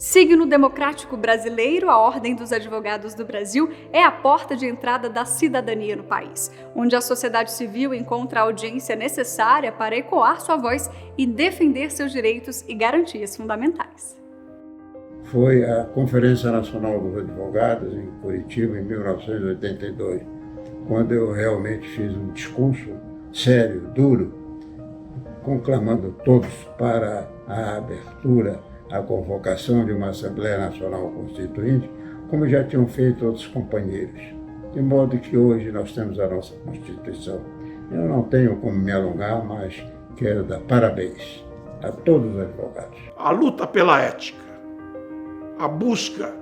Signo democrático brasileiro, a Ordem dos Advogados do Brasil é a porta de entrada da cidadania no país, onde a sociedade civil encontra a audiência necessária para ecoar sua voz e defender seus direitos e garantias fundamentais. Foi a Conferência Nacional dos Advogados em Curitiba, em 1982, quando eu realmente fiz um discurso sério, duro, conclamando todos para a abertura, a convocação de uma Assembleia Nacional Constituinte, como já tinham feito outros companheiros. De modo que hoje nós temos a nossa Constituição. Eu não tenho como me alongar, mas quero dar parabéns a todos os advogados. A luta pela ética, a busca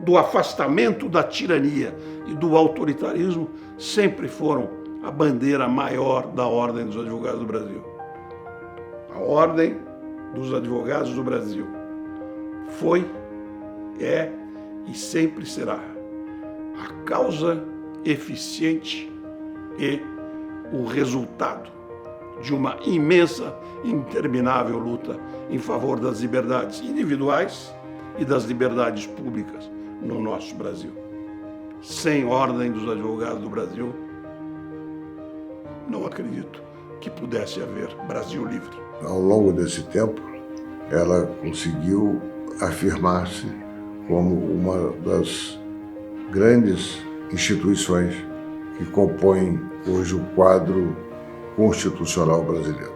do afastamento da tirania e do autoritarismo sempre foram a bandeira maior da Ordem dos Advogados do Brasil. A Ordem dos Advogados do Brasil foi, é e sempre será a causa eficiente e o resultado de uma imensa e interminável luta em favor das liberdades individuais e das liberdades públicas no nosso Brasil. Sem Ordem dos Advogados do Brasil, não acredito que pudesse haver Brasil livre. Ao longo desse tempo, ela conseguiu afirmar-se como uma das grandes instituições que compõem hoje o quadro constitucional brasileiro.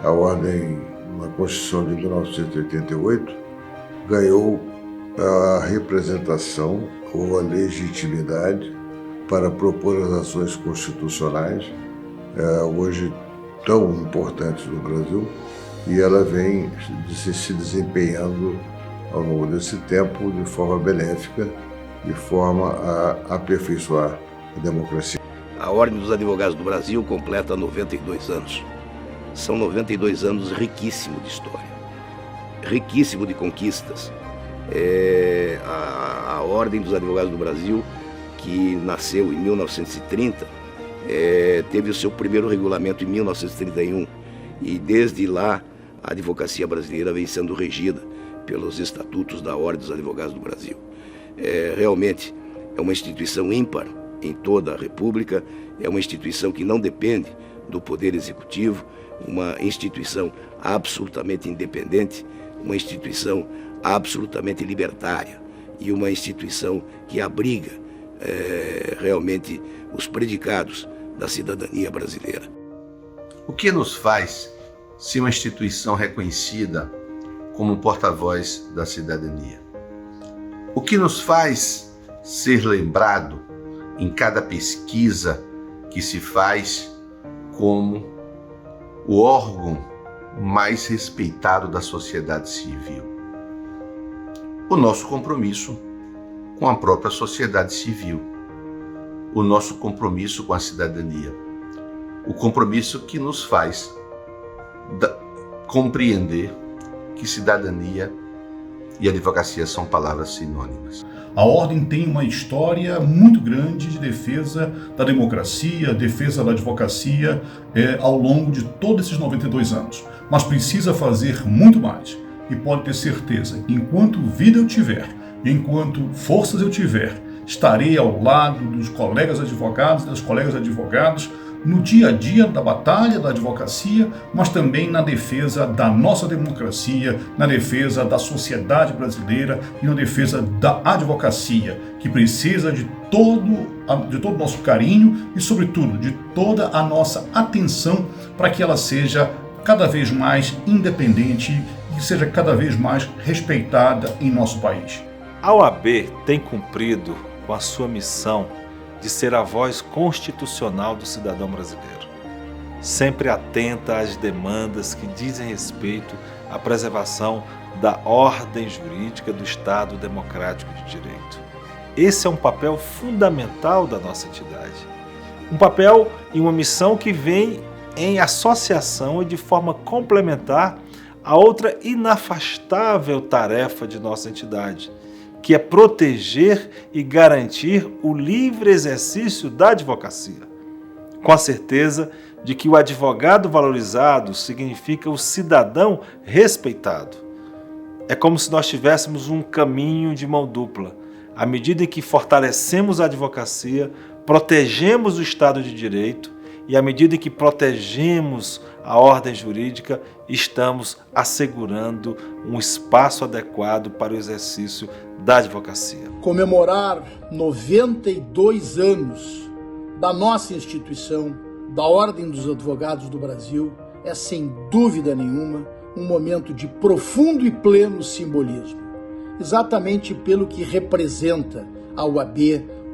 A Ordem, na Constituição de 1988, ganhou a representação ou a legitimidade para propor as ações constitucionais hoje tão importantes no Brasil, e ela vem se desempenhando ao longo desse tempo de forma benéfica, de forma a aperfeiçoar a democracia. A Ordem dos Advogados do Brasil completa 92 anos. São 92 anos riquíssimos de história, riquíssimo de conquistas. A Ordem dos Advogados do Brasil, que nasceu em 1930, teve o seu primeiro regulamento em 1931 e desde lá a advocacia brasileira vem sendo regida pelos estatutos da Ordem dos Advogados do Brasil. Realmente é uma instituição ímpar em toda a República, é uma instituição que não depende do Poder Executivo, uma instituição absolutamente independente, uma instituição absolutamente libertária e uma instituição que abriga realmente os predicados da cidadania brasileira. O que nos faz ser uma instituição reconhecida como porta-voz da cidadania? O que nos faz ser lembrado em cada pesquisa que se faz como o órgão mais respeitado da sociedade civil? O nosso compromisso com a própria sociedade civil, o nosso compromisso com a cidadania, o compromisso que nos faz compreender que cidadania e advocacia são palavras sinônimas. A Ordem tem uma história muito grande de defesa da democracia, defesa da advocacia ao longo de todos esses 92 anos, mas precisa fazer muito mais. E pode ter certeza que enquanto vida eu tiver, enquanto forças eu tiver, estarei ao lado dos colegas advogados e das colegas advogados no dia a dia da batalha da advocacia, mas também na defesa da nossa democracia, na defesa da sociedade brasileira e na defesa da advocacia, que precisa de todo o nosso carinho e, sobretudo, de toda a nossa atenção para que ela seja cada vez mais independente e seja cada vez mais respeitada em nosso país. A OAB tem cumprido com a sua missão de ser a voz constitucional do cidadão brasileiro, sempre atenta às demandas que dizem respeito à preservação da ordem jurídica do Estado democrático de direito. Esse é um papel fundamental da nossa entidade, um papel e uma missão que vem em associação e de forma complementar a outra inafastável tarefa de nossa entidade, que é proteger e garantir o livre exercício da advocacia, com a certeza de que o advogado valorizado significa o cidadão respeitado. É como se nós tivéssemos um caminho de mão dupla. À medida em que fortalecemos a advocacia, protegemos o Estado de Direito e à medida em que protegemos a ordem jurídica, estamos assegurando um espaço adequado para o exercício da advocacia. Comemorar 92 anos da nossa instituição, da Ordem dos Advogados do Brasil, é sem dúvida nenhuma um momento de profundo e pleno simbolismo, exatamente pelo que representa a OAB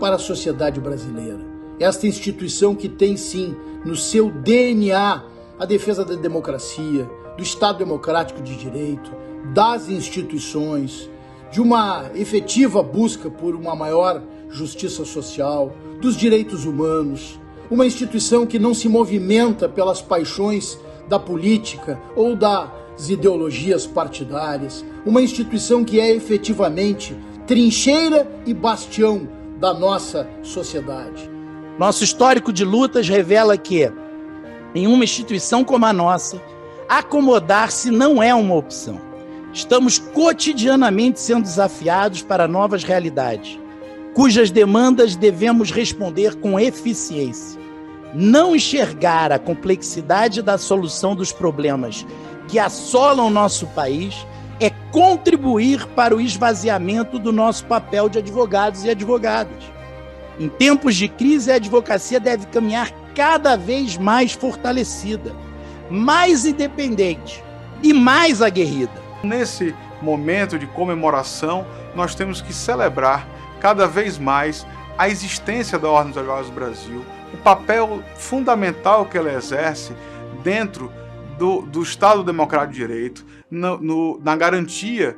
para a sociedade brasileira. Esta instituição que tem, sim, no seu DNA a defesa da democracia, do Estado democrático de direito, das instituições, de uma efetiva busca por uma maior justiça social, dos direitos humanos, uma instituição que não se movimenta pelas paixões da política ou das ideologias partidárias, uma instituição que é efetivamente trincheira e bastião da nossa sociedade. Nosso histórico de lutas revela que, em uma instituição como a nossa, acomodar-se não é uma opção. Estamos cotidianamente sendo desafiados para novas realidades, cujas demandas devemos responder com eficiência. Não enxergar a complexidade da solução dos problemas que assolam o nosso país é contribuir para o esvaziamento do nosso papel de advogados e advogadas. Em tempos de crise, a advocacia deve caminhar cada vez mais fortalecida, mais independente e mais aguerrida. Nesse momento de comemoração, nós temos que celebrar cada vez mais a existência da Ordem dos Advogados do Brasil, o papel fundamental que ela exerce dentro do Estado Democrático de Direito, na garantia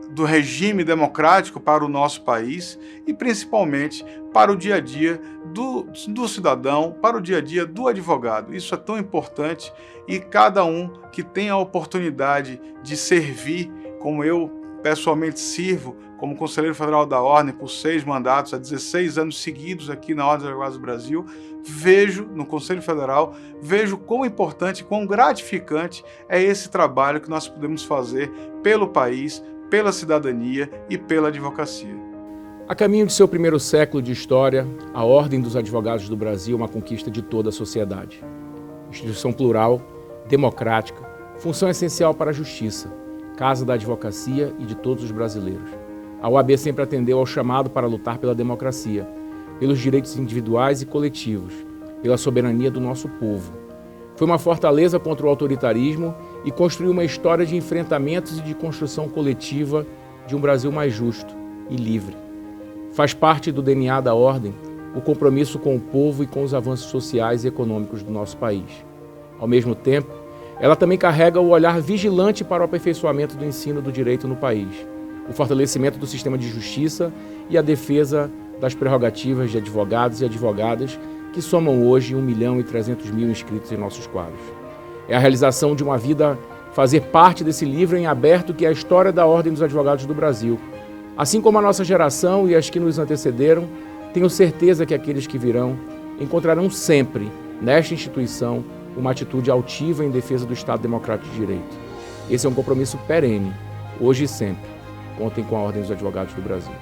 do regime democrático para o nosso país e principalmente para o dia a dia do cidadão, para o dia a dia do advogado. Isso é tão importante e cada um que tem a oportunidade de servir, como eu pessoalmente sirvo como Conselheiro Federal da Ordem por 6 mandatos, há 16 anos seguidos aqui na Ordem dos Advogados do Brasil, vejo no Conselho Federal, vejo quão importante, quão gratificante é esse trabalho que nós podemos fazer pelo país, pela cidadania e pela advocacia. A caminho de seu primeiro século de história, a Ordem dos Advogados do Brasil é uma conquista de toda a sociedade. Instituição plural, democrática, função essencial para a justiça, casa da advocacia e de todos os brasileiros. A OAB sempre atendeu ao chamado para lutar pela democracia, pelos direitos individuais e coletivos, pela soberania do nosso povo. Foi uma fortaleza contra o autoritarismo e construiu uma história de enfrentamentos e de construção coletiva de um Brasil mais justo e livre. Faz parte do DNA da Ordem o compromisso com o povo e com os avanços sociais e econômicos do nosso país. Ao mesmo tempo, ela também carrega o olhar vigilante para o aperfeiçoamento do ensino do direito no país, o fortalecimento do sistema de justiça e a defesa das prerrogativas de advogados e advogadas que somam hoje 1.300.000 inscritos em nossos quadros. É a realização de uma vida fazer parte desse livro em aberto que é a história da Ordem dos Advogados do Brasil. Assim como a nossa geração e as que nos antecederam, tenho certeza que aqueles que virão encontrarão sempre, nesta instituição, uma atitude altiva em defesa do Estado Democrático de Direito. Esse é um compromisso perene, hoje e sempre. Contem com a Ordem dos Advogados do Brasil.